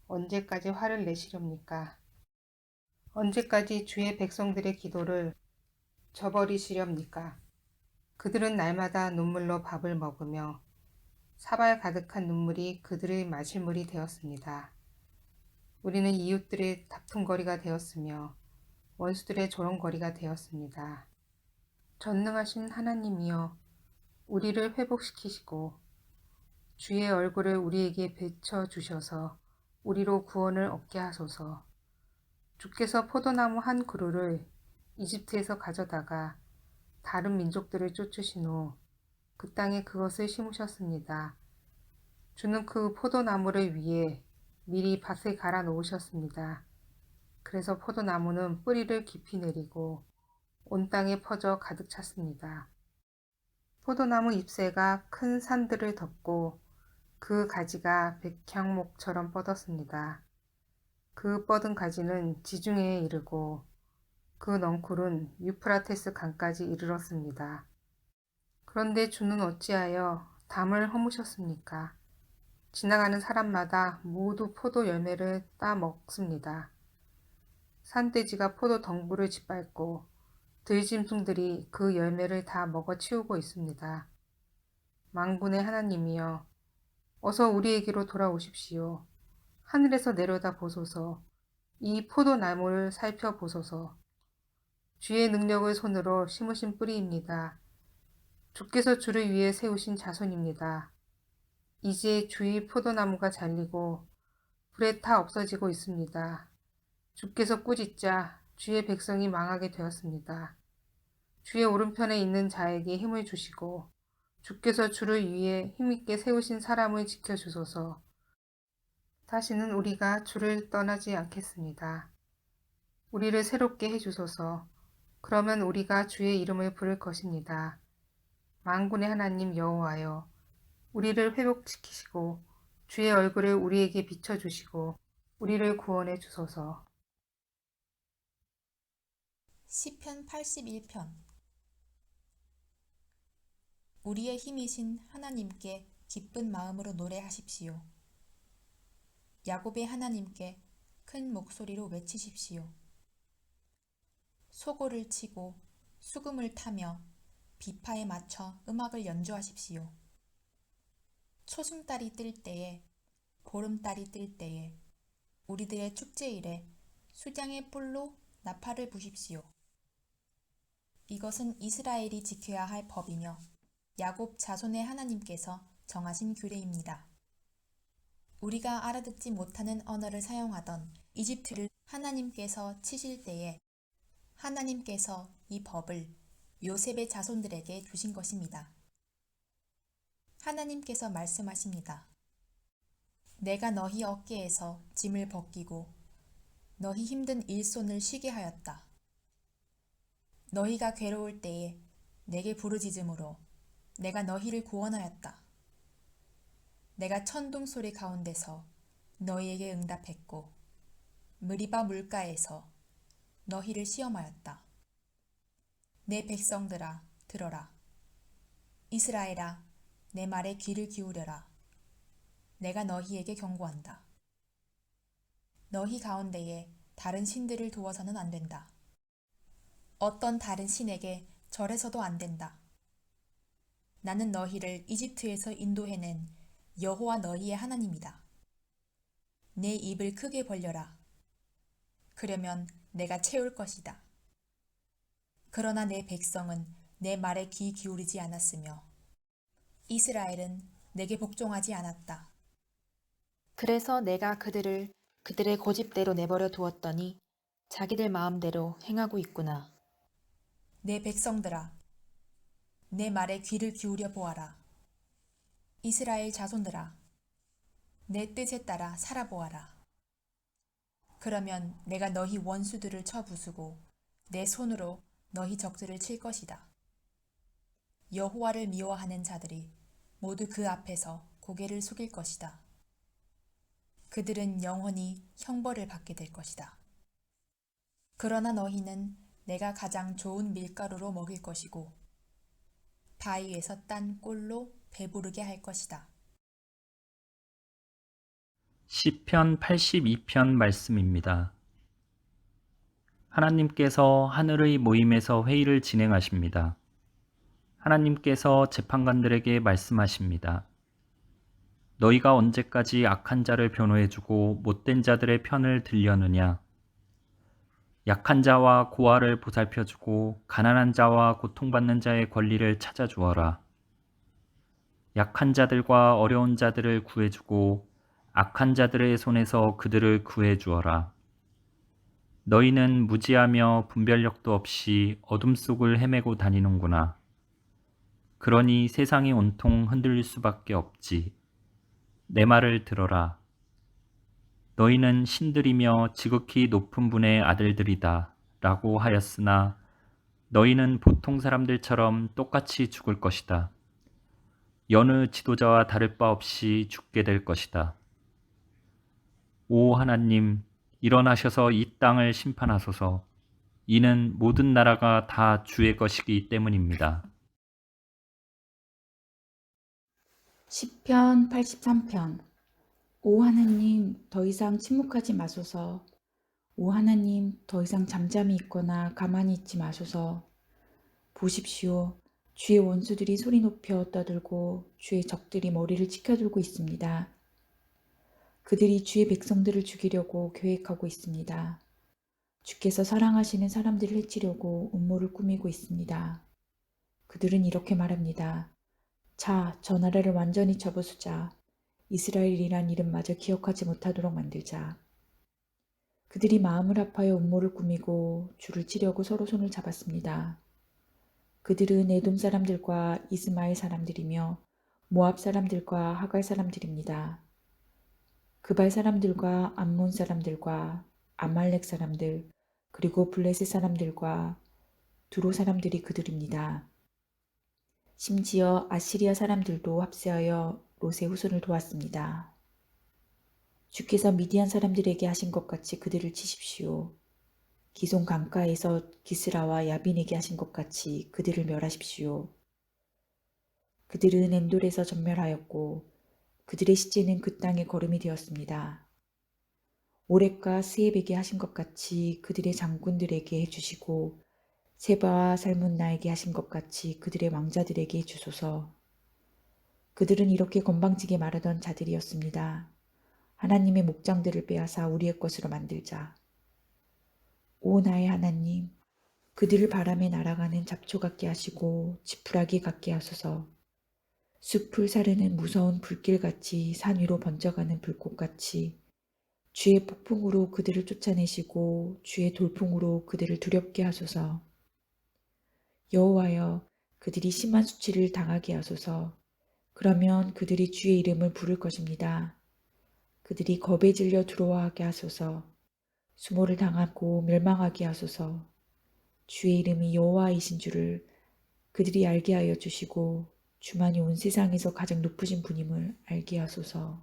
언제까지 화를 내시렵니까? 언제까지 주의 백성들의 기도를 저버리시렵니까? 그들은 날마다 눈물로 밥을 먹으며 사발 가득한 눈물이 그들의 마실물이 되었습니다. 우리는 이웃들의 다툼거리가 되었으며 원수들의 조롱거리가 되었습니다. 전능하신 하나님이여, 우리를 회복시키시고 주의 얼굴을 우리에게 비춰 주셔서 우리로 구원을 얻게 하소서. 주께서 포도나무 한 그루를 이집트에서 가져다가 다른 민족들을 쫓으신 후 그 땅에 그것을 심으셨습니다. 주는 그 포도나무를 위해 미리 밭에 갈아 놓으셨습니다. 그래서 포도나무는 뿌리를 깊이 내리고 온 땅에 퍼져 가득 찼습니다. 포도나무 잎새가 큰 산들을 덮고 그 가지가 백향목처럼 뻗었습니다. 그 뻗은 가지는 지중해에 이르고 그 넝쿨은 유프라테스 강까지 이르렀습니다. 그런데 주는 어찌하여 담을 허무셨습니까? 지나가는 사람마다 모두 포도 열매를 따 먹습니다. 산돼지가 포도 덩굴을 짓밟고 들짐승들이 그 열매를 다 먹어 치우고 있습니다. 만군의 하나님이여, 어서 우리에게로 돌아오십시오. 하늘에서 내려다 보소서. 이 포도나무를 살펴보소서. 주의 능력을 손으로 심으신 뿌리입니다. 주께서 주를 위해 세우신 자손입니다. 이제 주의 포도나무가 잘리고 불에 타 없어지고 있습니다. 주께서 꾸짖자 주의 백성이 망하게 되었습니다. 주의 오른편에 있는 자에게 힘을 주시고 주께서 주를 위해 힘있게 세우신 사람을 지켜주소서. 다시는 우리가 주를 떠나지 않겠습니다. 우리를 새롭게 해주소서. 그러면 우리가 주의 이름을 부를 것입니다. 만군의 하나님 여호와여, 우리를 회복시키시고 주의 얼굴을 우리에게 비춰주시고 우리를 구원해 주소서. 시편 81편. 우리의 힘이신 하나님께 기쁜 마음으로 노래하십시오. 야곱의 하나님께 큰 목소리로 외치십시오. 소고를 치고 수금을 타며 비파에 맞춰 음악을 연주하십시오. 초승달이 뜰 때에, 보름달이 뜰 때에, 우리들의 축제일에 수량의 뿔로 나팔을 부십시오. 이것은 이스라엘이 지켜야 할 법이며 야곱 자손의 하나님께서 정하신 규례입니다. 우리가 알아듣지 못하는 언어를 사용하던 이집트를 하나님께서 치실 때에 하나님께서 이 법을 요셉의 자손들에게 주신 것입니다. 하나님께서 말씀하십니다. 내가 너희 어깨에서 짐을 벗기고 너희 힘든 일손을 쉬게 하였다. 너희가 괴로울 때에 내게 부르짖음으로 내가 너희를 구원하였다. 내가 천둥 소리 가운데서 너희에게 응답했고 무리바 물가에서 너희를 시험하였다. 내 백성들아, 들어라. 이스라엘아, 내 말에 귀를 기울여라. 내가 너희에게 경고한다. 너희 가운데에 다른 신들을 두어서는 안 된다. 어떤 다른 신에게 절해서도 안 된다. 나는 너희를 이집트에서 인도해낸 여호와 너희의 하나님이다. 내 입을 크게 벌려라. 그러면 내가 채울 것이다. 그러나 내 백성은 내 말에 귀 기울이지 않았으며 이스라엘은 내게 복종하지 않았다. 그래서 내가 그들을 그들의 고집대로 내버려 두었더니 자기들 마음대로 행하고 있구나. 내 백성들아, 내 말에 귀를 기울여 보아라. 이스라엘 자손들아, 내 뜻에 따라 살아보아라. 그러면 내가 너희 원수들을 쳐 부수고 내 손으로 너희 적들을 칠 것이다. 여호와를 미워하는 자들이 모두 그 앞에서 고개를 숙일 것이다. 그들은 영원히 형벌을 받게 될 것이다. 그러나 너희는 내가 가장 좋은 밀가루로 먹일 것이고 바위에서 딴 꿀로 배부르게 할 것이다. 시편 82편 말씀입니다. 하나님께서 하늘의 모임에서 회의를 진행하십니다. 하나님께서 재판관들에게 말씀하십니다. 너희가 언제까지 악한 자를 변호해주고 못된 자들의 편을 들려느냐? 약한 자와 고아를 보살펴주고 가난한 자와 고통받는 자의 권리를 찾아주어라. 약한 자들과 어려운 자들을 구해주고 악한 자들의 손에서 그들을 구해주어라. 너희는 무지하며 분별력도 없이 어둠 속을 헤매고 다니는구나. 그러니 세상이 온통 흔들릴 수밖에 없지. 내 말을 들어라. 너희는 신들이며 지극히 높은 분의 아들들이다 라고 하였으나 너희는 보통 사람들처럼 똑같이 죽을 것이다. 여느 지도자와 다를 바 없이 죽게 될 것이다. 오 하나님, 일어나셔서 이 땅을 심판하소서. 이는 모든 나라가 다 주의 것이기 때문입니다. 시편 83편. 오 하나님, 더 이상 침묵하지 마소서. 오 하나님, 더 이상 잠잠히 있거나 가만히 있지 마소서. 보십시오. 주의 원수들이 소리 높여 떠들고 주의 적들이 머리를 치켜들고 있습니다. 그들이 주의 백성들을 죽이려고 계획하고 있습니다. 주께서 사랑하시는 사람들을 해치려고 음모를 꾸미고 있습니다. 그들은 이렇게 말합니다. 자, 저 나라를 완전히 접어수자. 이스라엘이란 이름마저 기억하지 못하도록 만들자. 그들이 마음을 아파여 음모를 꾸미고 주를 치려고 서로 손을 잡았습니다. 그들은 에돔 사람들과 이스마엘 사람들이며 모압 사람들과 하갈 사람들입니다. 그발 사람들과 암몬 사람들과 아말렉 사람들 그리고 블레셋 사람들과 두로 사람들이 그들입니다. 심지어 아시리아 사람들도 합세하여 롯의 후손을 도왔습니다. 주께서 미디안 사람들에게 하신 것 같이 그들을 치십시오. 기손 강가에서 기스라와 야빈에게 하신 것 같이 그들을 멸하십시오. 그들은 엔돌에서 전멸하였고 그들의 시체는 그 땅의 거름이 되었습니다. 오렉과 스앱에게 하신 것 같이 그들의 장군들에게 해주시고 세바와 살문나에게 하신 것 같이 그들의 왕자들에게 해주소서. 그들은 이렇게 건방지게 말하던 자들이었습니다. 하나님의 목장들을 빼앗아 우리의 것으로 만들자. 오 나의 하나님, 그들을 바람에 날아가는 잡초 같게 하시고 지푸라기 같게 하소서. 숲을 사르는 무서운 불길같이 산 위로 번져가는 불꽃같이 주의 폭풍으로 그들을 쫓아내시고 주의 돌풍으로 그들을 두렵게 하소서. 여호와여, 그들이 심한 수치를 당하게 하소서. 그러면 그들이 주의 이름을 부를 것입니다. 그들이 겁에 질려 두려워하게 하소서. 수모를 당하고 멸망하게 하소서. 주의 이름이 여호와이신 줄을 그들이 알게 하여 주시고 주만이 온 세상에서 가장 높으신 분임을 알게 하소서.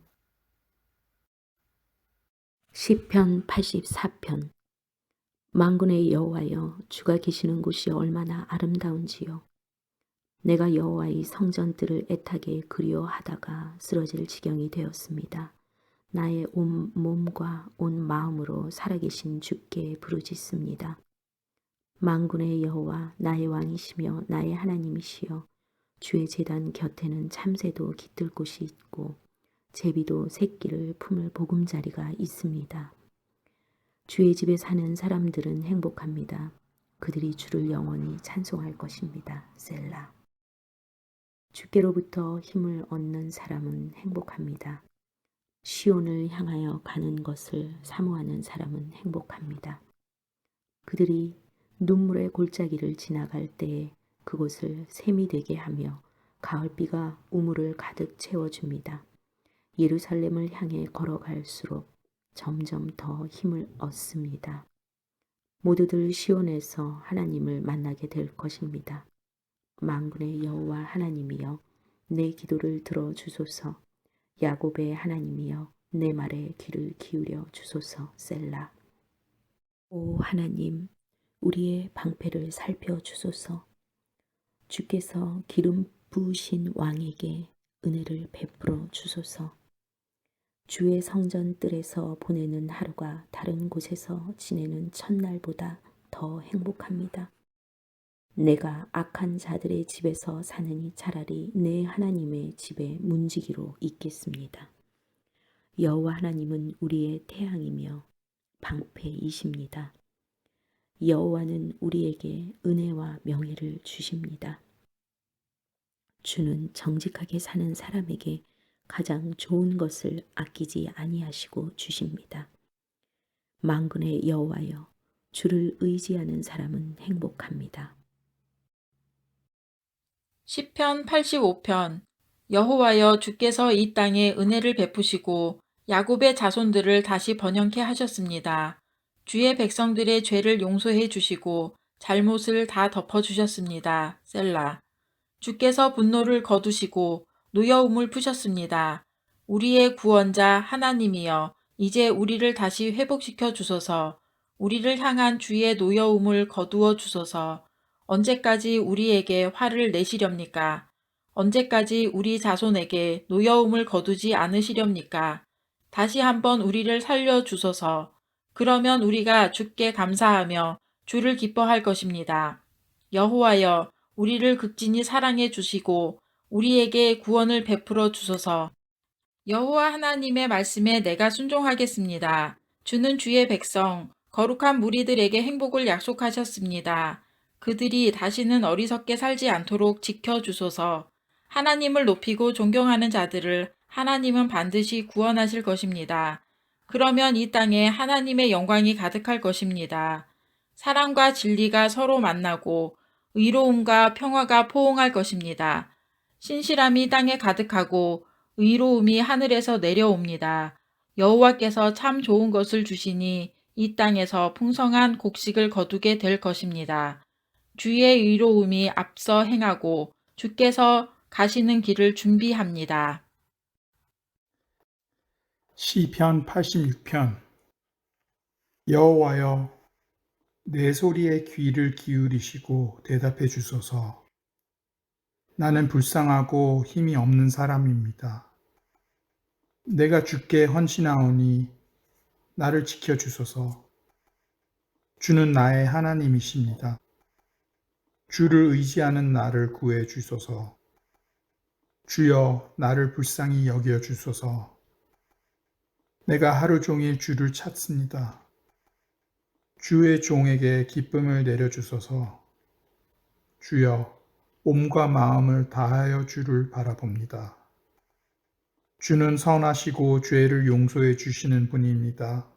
시편 84편. 만군의 여호와여, 주가 계시는 곳이 얼마나 아름다운지요. 내가 여호와의 성전들을 애타게 그리워하다가 쓰러질 지경이 되었습니다. 나의 온 몸과 온 마음으로 살아계신 주께 부르짖습니다. 만군의 여호와, 나의 왕이시며 나의 하나님이시여, 주의 제단 곁에는 참새도 깃들 곳이 있고 제비도 새끼를 품을 보금자리가 있습니다. 주의 집에 사는 사람들은 행복합니다. 그들이 주를 영원히 찬송할 것입니다. 셀라. 주께로부터 힘을 얻는 사람은 행복합니다. 시온을 향하여 가는 것을 사모하는 사람은 행복합니다. 그들이 눈물의 골짜기를 지나갈 때에 그곳을 샘이 되게 하며 가을비가 우물을 가득 채워줍니다. 예루살렘을 향해 걸어갈수록 점점 더 힘을 얻습니다. 모두들 시온에서 하나님을 만나게 될 것입니다. 만군의 여호와 하나님이여, 내 기도를 들어주소서. 야곱의 하나님이여, 내 말에 귀를 기울여 주소서. 셀라. 오 하나님, 우리의 방패를 살펴주소서. 주께서 기름 부으신 왕에게 은혜를 베풀어 주소서. 주의 성전 뜰에서 보내는 하루가 다른 곳에서 지내는 첫날보다 더 행복합니다. 내가 악한 자들의 집에서 사느니 차라리 내 하나님의 집에 문지기로 있겠습니다. 여호와 하나님은 우리의 태양이며 방패이십니다. 여호와는 우리에게 은혜와 명예를 주십니다. 주는 정직하게 사는 사람에게 가장 좋은 것을 아끼지 아니하시고 주십니다. 만군의 여호와여, 주를 의지하는 사람은 행복합니다. 시편 85편. 여호와여, 주께서 이 땅에 은혜를 베푸시고 야곱의 자손들을 다시 번영케 하셨습니다. 주의 백성들의 죄를 용서해 주시고 잘못을 다 덮어 주셨습니다. 셀라. 주께서 분노를 거두시고 노여움을 푸셨습니다. 우리의 구원자 하나님이여, 이제 우리를 다시 회복시켜 주소서. 우리를 향한 주의 노여움을 거두어 주소서. 언제까지 우리에게 화를 내시렵니까? 언제까지 우리 자손에게 노여움을 거두지 않으시렵니까? 다시 한번 우리를 살려 주소서. 그러면 우리가 주께 감사하며 주를 기뻐할 것입니다. 여호와여, 우리를 극진히 사랑해 주시고 우리에게 구원을 베풀어 주소서. 여호와 하나님의 말씀에 내가 순종하겠습니다. 주는 주의 백성, 거룩한 무리들에게 행복을 약속하셨습니다. 그들이 다시는 어리석게 살지 않도록 지켜주소서. 하나님을 높이고 존경하는 자들을 하나님은 반드시 구원하실 것입니다. 그러면 이 땅에 하나님의 영광이 가득할 것입니다. 사랑과 진리가 서로 만나고 의로움과 평화가 포옹할 것입니다. 신실함이 땅에 가득하고 의로움이 하늘에서 내려옵니다. 여호와께서 참 좋은 것을 주시니 이 땅에서 풍성한 곡식을 거두게 될 것입니다. 주의 의로움이 앞서 행하고 주께서 가시는 길을 준비합니다. 시편 86편. 여호와여, 내 소리에 귀를 기울이시고 대답해 주소서. 나는 불쌍하고 힘이 없는 사람입니다. 내가 주께 헌신하오니 나를 지켜주소서. 주는 나의 하나님이십니다. 주를 의지하는 나를 구해 주소서. 주여, 나를 불쌍히 여겨 주소서. 내가 하루 종일 주를 찾습니다. 주의 종에게 기쁨을 내려주소서. 주여, 몸과 마음을 다하여 주를 바라봅니다. 주는 선하시고 죄를 용서해 주시는 분입니다.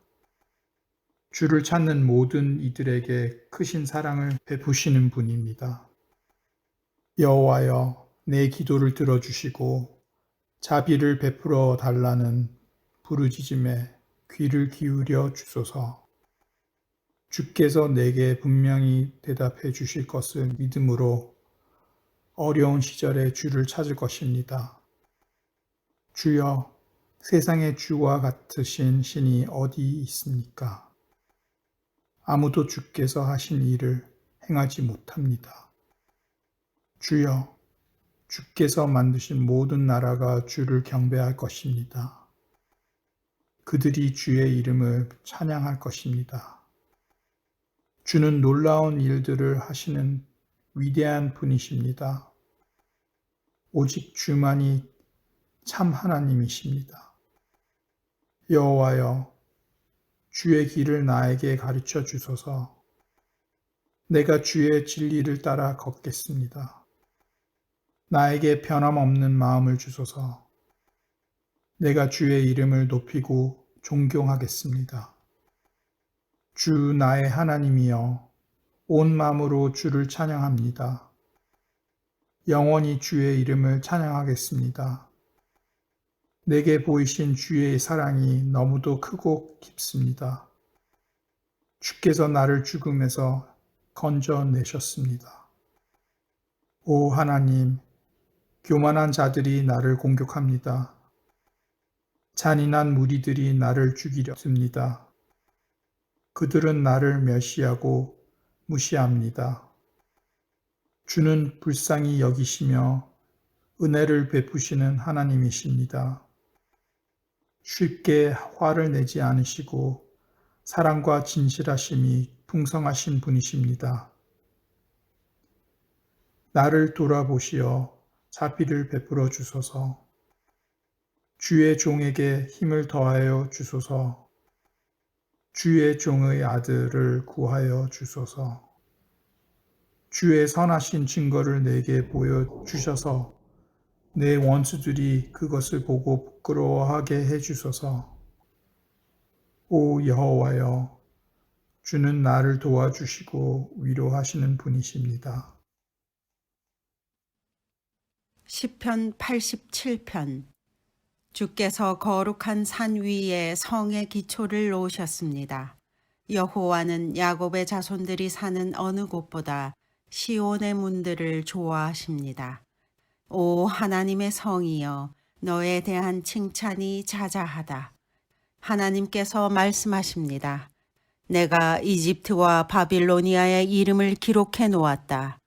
주를 찾는 모든 이들에게 크신 사랑을 베푸시는 분입니다. 여호와여, 내 기도를 들어주시고 자비를 베풀어 달라는 부르짖음에 귀를 기울여 주소서. 주께서 내게 분명히 대답해 주실 것을 믿음으로 어려운 시절에 주를 찾을 것입니다. 주여, 세상의 주와 같으신 신이 어디 있습니까? 아무도 주께서 하신 일을 행하지 못합니다. 주여, 주께서 만드신 모든 나라가 주를 경배할 것입니다. 그들이 주의 이름을 찬양할 것입니다. 주는 놀라운 일들을 하시는 위대한 분이십니다. 오직 주만이 참 하나님이십니다. 여호와여, 주의 길을 나에게 가르쳐 주소서. 내가 주의 진리를 따라 걷겠습니다. 나에게 변함없는 마음을 주소서. 내가 주의 이름을 높이고 존경하겠습니다. 주 나의 하나님이여, 온 마음으로 주를 찬양합니다. 영원히 주의 이름을 찬양하겠습니다. 내게 보이신 주의 사랑이 너무도 크고 깊습니다. 주께서 나를 죽음에서 건져내셨습니다. 오 하나님, 교만한 자들이 나를 공격합니다. 잔인한 무리들이 나를 죽이려 듭니다. 그들은 나를 멸시하고 무시합니다. 주는 불쌍히 여기시며 은혜를 베푸시는 하나님이십니다. 쉽게 화를 내지 않으시고 사랑과 진실하심이 풍성하신 분이십니다. 나를 돌아보시어 자비를 베풀어 주소서. 주의 종에게 힘을 더하여 주소서. 주의 종의 아들을 구하여 주소서. 주의 선하신 증거를 내게 보여주셔서 내 원수들이 그것을 보고 부끄러워하게 해주소서. 오 여호와여, 주는 나를 도와주시고 위로하시는 분이십니다. 시편 87편. 주께서 거룩한 산 위에 성의 기초를 놓으셨습니다. 여호와는 야곱의 자손들이 사는 어느 곳보다 시온의 문들을 좋아하십니다. 오 하나님의 성이여, 너에 대한 칭찬이 자자하다. 하나님께서 말씀하십니다. 내가 이집트와 바빌로니아의 이름을 기록해 놓았다.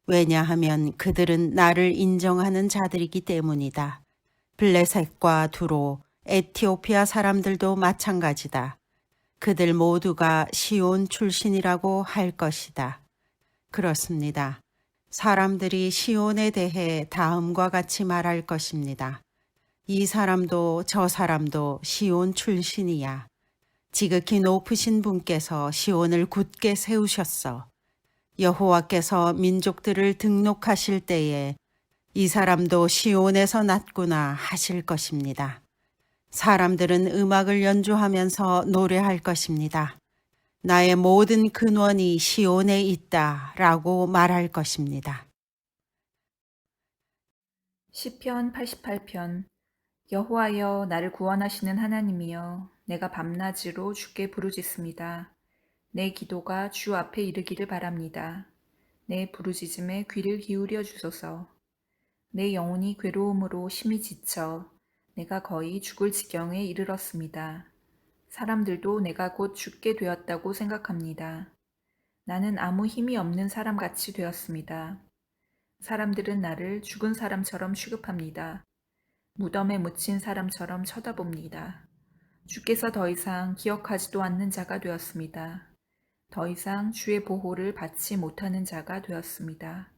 왜냐하면 그들은 나를 인정하는 자들이기 때문이다. 블레셋과 두로, 에티오피아 사람들도 마찬가지다. 그들 모두가 시온 출신이라고 할 것이다. 그렇습니다. 사람들이 시온에 대해 다음과 같이 말할 것입니다. 이 사람도 저 사람도 시온 출신이야. 지극히 높으신 분께서 시온을 굳게 세우셨어. 여호와께서 민족들을 등록하실 때에 이 사람도 시온에서 났구나 하실 것입니다. 사람들은 음악을 연주하면서 노래할 것입니다. 나의 모든 근원이 시온에 있다 라고 말할 것입니다. 시편 88편. 여호와여, 나를 구원하시는 하나님이여, 내가 밤낮으로 주께 부르짖습니다. 내 기도가 주 앞에 이르기를 바랍니다. 내 부르짖음에 귀를 기울여 주소서. 내 영혼이 괴로움으로 심히 지쳐 내가 거의 죽을 지경에 이르렀습니다. 사람들도 내가 곧 죽게 되었다고 생각합니다. 나는 아무 힘이 없는 사람같이 되었습니다. 사람들은 나를 죽은 사람처럼 취급합니다. 무덤에 묻힌 사람처럼 쳐다봅니다. 주께서 더 이상 기억하지도 않는 자가 되었습니다. 더 이상 주의 보호를 받지 못하는 자가 되었습니다.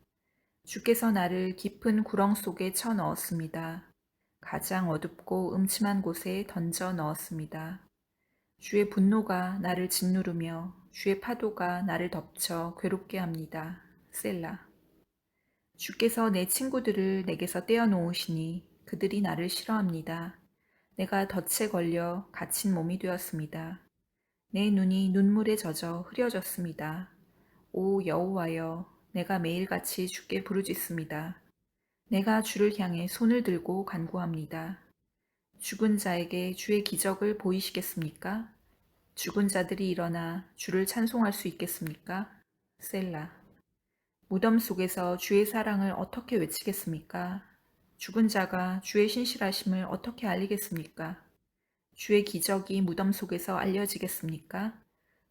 주께서 나를 깊은 구렁 속에 쳐 넣었습니다. 가장 어둡고 음침한 곳에 던져 넣었습니다. 주의 분노가 나를 짓누르며 주의 파도가 나를 덮쳐 괴롭게 합니다. 셀라. 주께서 내 친구들을 내게서 떼어놓으시니 그들이 나를 싫어합니다. 내가 덫에 걸려 갇힌 몸이 되었습니다. 내 눈이 눈물에 젖어 흐려졌습니다. 오 여호와여, 내가 매일같이 주께 부르짖습니다. 내가 주를 향해 손을 들고 간구합니다. 죽은 자에게 주의 기적을 보이시겠습니까? 죽은 자들이 일어나 주를 찬송할 수 있겠습니까? 셀라. 무덤 속에서 주의 사랑을 어떻게 외치겠습니까? 죽은 자가 주의 신실하심을 어떻게 알리겠습니까? 주의 기적이 무덤 속에서 알려지겠습니까?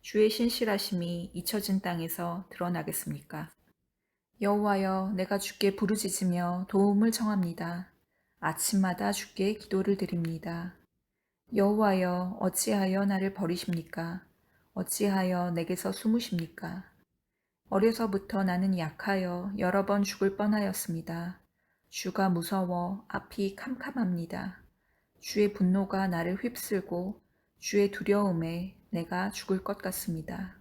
주의 신실하심이 잊혀진 땅에서 드러나겠습니까? 여호와여, 내가 주께 부르짖으며 도움을 청합니다. 아침마다 주께 기도를 드립니다. 여호와여, 어찌하여 나를 버리십니까? 어찌하여 내게서 숨으십니까? 어려서부터 나는 약하여 여러 번 죽을 뻔하였습니다. 주가 무서워 앞이 캄캄합니다. 주의 분노가 나를 휩쓸고 주의 두려움에 내가 죽을 것 같습니다.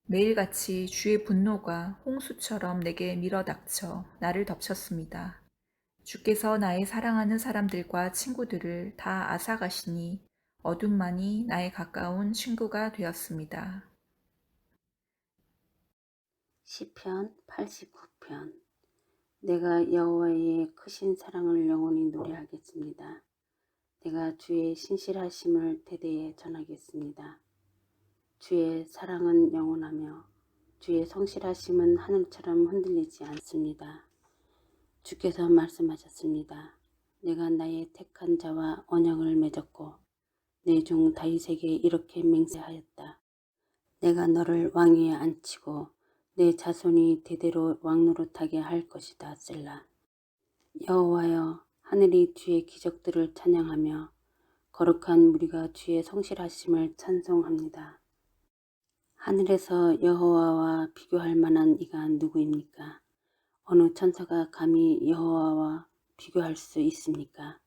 매일같이 주의 분노가 홍수처럼 내게 밀어닥쳐 나를 덮쳤습니다. 주께서 나의 사랑하는 사람들과 친구들을 다 앗아가시니 어둠만이 나의 가까운 친구가 되었습니다. 시편 89편. 내가 여호와의 크신 사랑을 영원히 노래하겠습니다. 내가 주의 신실하심을 대대에 전하겠습니다. 주의 사랑은 영원하며 주의 성실하심은 하늘처럼 흔들리지 않습니다. 주께서 말씀하셨습니다. 내가 나의 택한 자와 언약을 맺었고 내 종 다윗에게 이렇게 맹세하였다. 내가 너를 왕위에 앉히고 내 자손이 대대로 왕노릇하게 할 것이다. 셀라. 여호와여, 하늘이 주의 기적들을 찬양하며 거룩한 무리가 주의 성실하심을 찬송합니다. 하늘에서 여호와와 비교할 만한 이가 누구입니까? 어느 천사가 감히 여호와와 비교할 수 있습니까?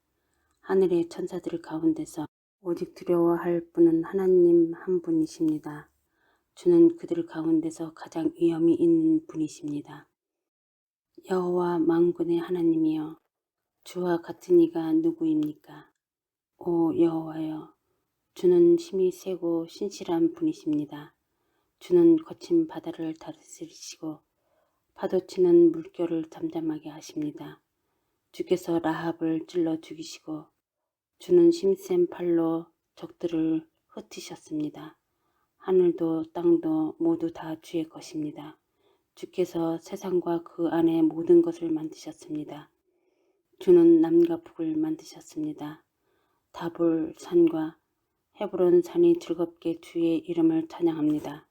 하늘의 천사들 가운데서 오직 두려워할 분은 하나님 한 분이십니다. 주는 그들 가운데서 가장 위엄이 있는 분이십니다. 여호와 만군의 하나님이여, 주와 같은 이가 누구입니까? 오 여호와여, 주는 힘이 세고 신실한 분이십니다. 주는 거친 바다를 다스리시고 파도치는 물결을 잠잠하게 하십니다. 주께서 라합을 찔러 죽이시고 주는 힘센 팔로 적들을 흩으셨습니다. 하늘도 땅도 모두 다 주의 것입니다. 주께서 세상과 그 안에 모든 것을 만드셨습니다. 주는 남과 북을 만드셨습니다. 다볼 산과 헤브론 산이 즐겁게 주의 이름을 찬양합니다.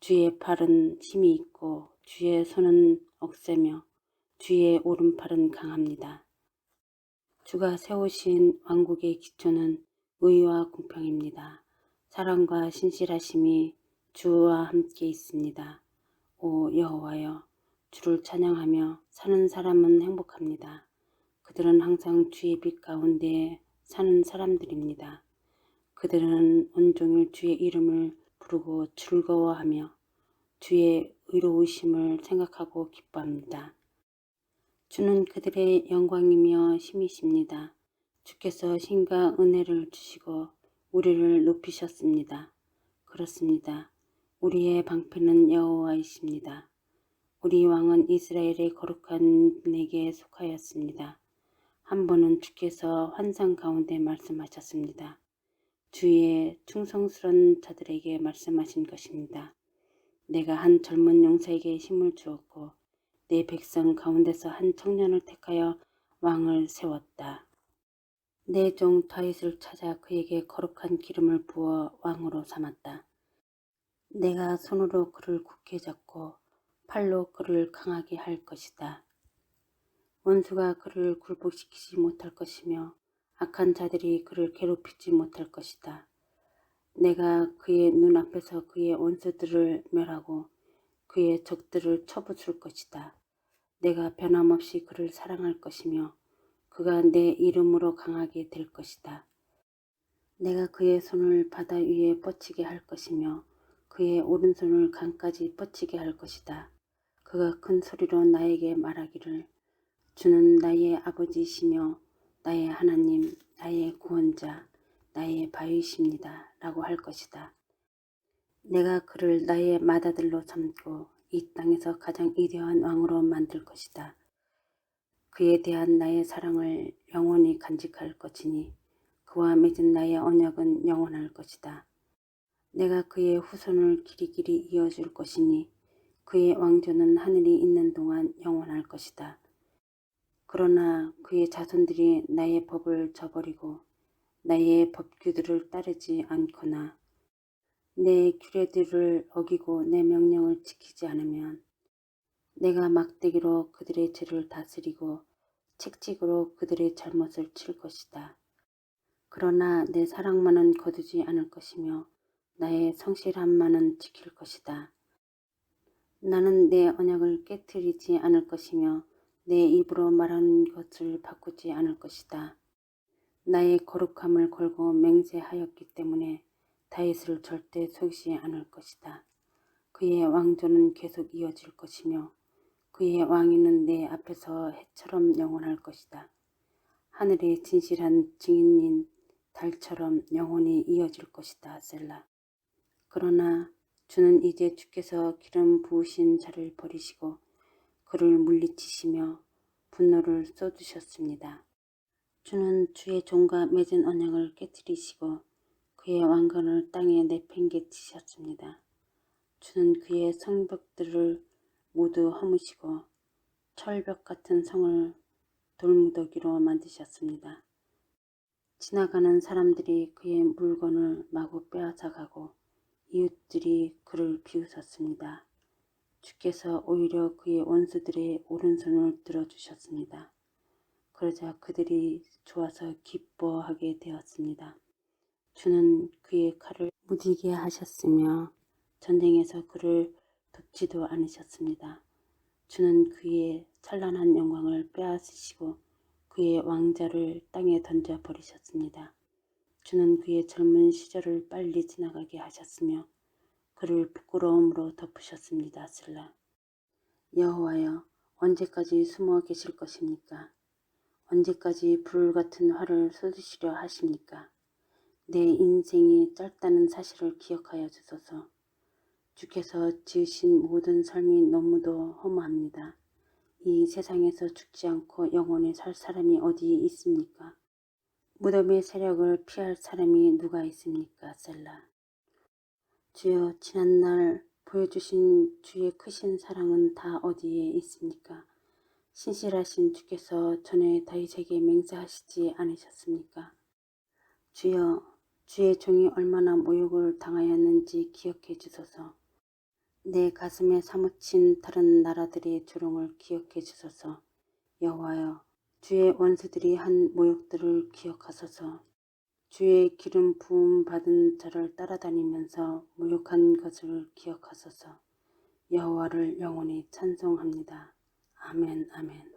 주의 팔은 힘이 있고 주의 손은 억세며 주의 오른팔은 강합니다. 주가 세우신 왕국의 기초는 의와 공평입니다. 사랑과 신실하심이 주와 함께 있습니다. 오 여호와여, 주를 찬양하며 사는 사람은 행복합니다. 그들은 항상 주의 빛 가운데 사는 사람들입니다. 그들은 온종일 주의 이름을 부르고 즐거워하며 주의 의로우심을 생각하고 기뻐합니다. 주는 그들의 영광이며 힘이십니다. 주께서 힘과 은혜를 주시고 우리를 높이셨습니다. 그렇습니다. 우리의 방패는 여호와이십니다. 우리 왕은 이스라엘의 거룩한 분에게 속하였습니다. 한 번은 주께서 환상 가운데 말씀하셨습니다. 주의 충성스러운 자들에게 말씀하신 것입니다. 내가 한 젊은 용사에게 힘을 주었고 내 백성 가운데서 한 청년을 택하여 왕을 세웠다. 내 종 다윗을 찾아 그에게 거룩한 기름을 부어 왕으로 삼았다. 내가 손으로 그를 굳게 잡고 팔로 그를 강하게 할 것이다. 원수가 그를 굴복시키지 못할 것이며 악한 자들이 그를 괴롭히지 못할 것이다. 내가 그의 눈앞에서 그의 원수들을 멸하고 그의 적들을 쳐부술 것이다. 내가 변함없이 그를 사랑할 것이며 그가 내 이름으로 강하게 될 것이다. 내가 그의 손을 바다 위에 뻗치게 할 것이며 그의 오른손을 강까지 뻗치게 할 것이다. 그가 큰 소리로 나에게 말하기를 주는 나의 아버지이시며 나의 하나님, 나의 구원자, 나의 바위십니다 라고 할 것이다. 내가 그를 나의 맏아들로 삼고 이 땅에서 가장 위대한 왕으로 만들 것이다. 그에 대한 나의 사랑을 영원히 간직할 것이니 그와 맺은 나의 언약은 영원할 것이다. 내가 그의 후손을 길이길이 이어줄 것이니 그의 왕조는 하늘이 있는 동안 영원할 것이다. 그러나 그의 자손들이 나의 법을 저버리고 나의 법규들을 따르지 않거나 내 규례들을 어기고 내 명령을 지키지 않으면 내가 막대기로 그들의 죄를 다스리고 책찍으로 그들의 잘못을 칠 것이다. 그러나 내 사랑만은 거두지 않을 것이며 나의 성실함만은 지킬 것이다. 나는 내 언약을 깨뜨리지 않을 것이며 내 입으로 말하는 것을 바꾸지 않을 것이다. 나의 거룩함을 걸고 맹세하였기 때문에 다윗을 절대 속이지 않을 것이다. 그의 왕조는 계속 이어질 것이며 그의 왕위는 내 앞에서 해처럼 영원할 것이다. 하늘의 진실한 증인인 달처럼 영원히 이어질 것이다. 셀라. 그러나 주는 이제 주께서 기름 부으신 자를 버리시고 그를 물리치시며 분노를 쏟으셨습니다. 주는 주의 종과 맺은 언약을 깨뜨리시고 그의 왕관을 땅에 내팽개치셨습니다. 주는 그의 성벽들을 모두 허무시고 철벽 같은 성을 돌무더기로 만드셨습니다. 지나가는 사람들이 그의 물건을 마구 빼앗아가고 이웃들이 그를 비웃었습니다. 주께서 오히려 그의 원수들의 오른손을 들어주셨습니다. 그러자 그들이 좋아서 기뻐하게 되었습니다. 주는 그의 칼을 무디게 하셨으며 전쟁에서 그를 돕지도 않으셨습니다. 주는 그의 찬란한 영광을 빼앗으시고 그의 왕자를 땅에 던져 버리셨습니다. 주는 그의 젊은 시절을 빨리 지나가게 하셨으며 그를 부끄러움으로 덮으셨습니다. 셀라. 여호와여, 언제까지 숨어 계실 것입니까? 언제까지 불 같은 화를 쏟으시려 하십니까? 내 인생이 짧다는 사실을 기억하여 주소서. 주께서 지으신 모든 삶이 너무도 허무합니다. 이 세상에서 죽지 않고 영원히 살 사람이 어디 있습니까? 무덤의 세력을 피할 사람이 누가 있습니까? 셀라. 주여, 지난날 보여주신 주의 크신 사랑은 다 어디에 있습니까? 신실하신 주께서 전에 다윗에게 맹세하시지 않으셨습니까? 주여, 주의 종이 얼마나 모욕을 당하였는지 기억해 주소서. 내 가슴에 사무친 다른 나라들의 조롱을 기억해 주소서. 여호와여, 주의 원수들이 한 모욕들을 기억하소서. 주의 기름 부음 받은 자를 따라다니면서 모욕한 것을 기억하소서. 여호와를 영원히 찬송합니다. 아멘, 아멘.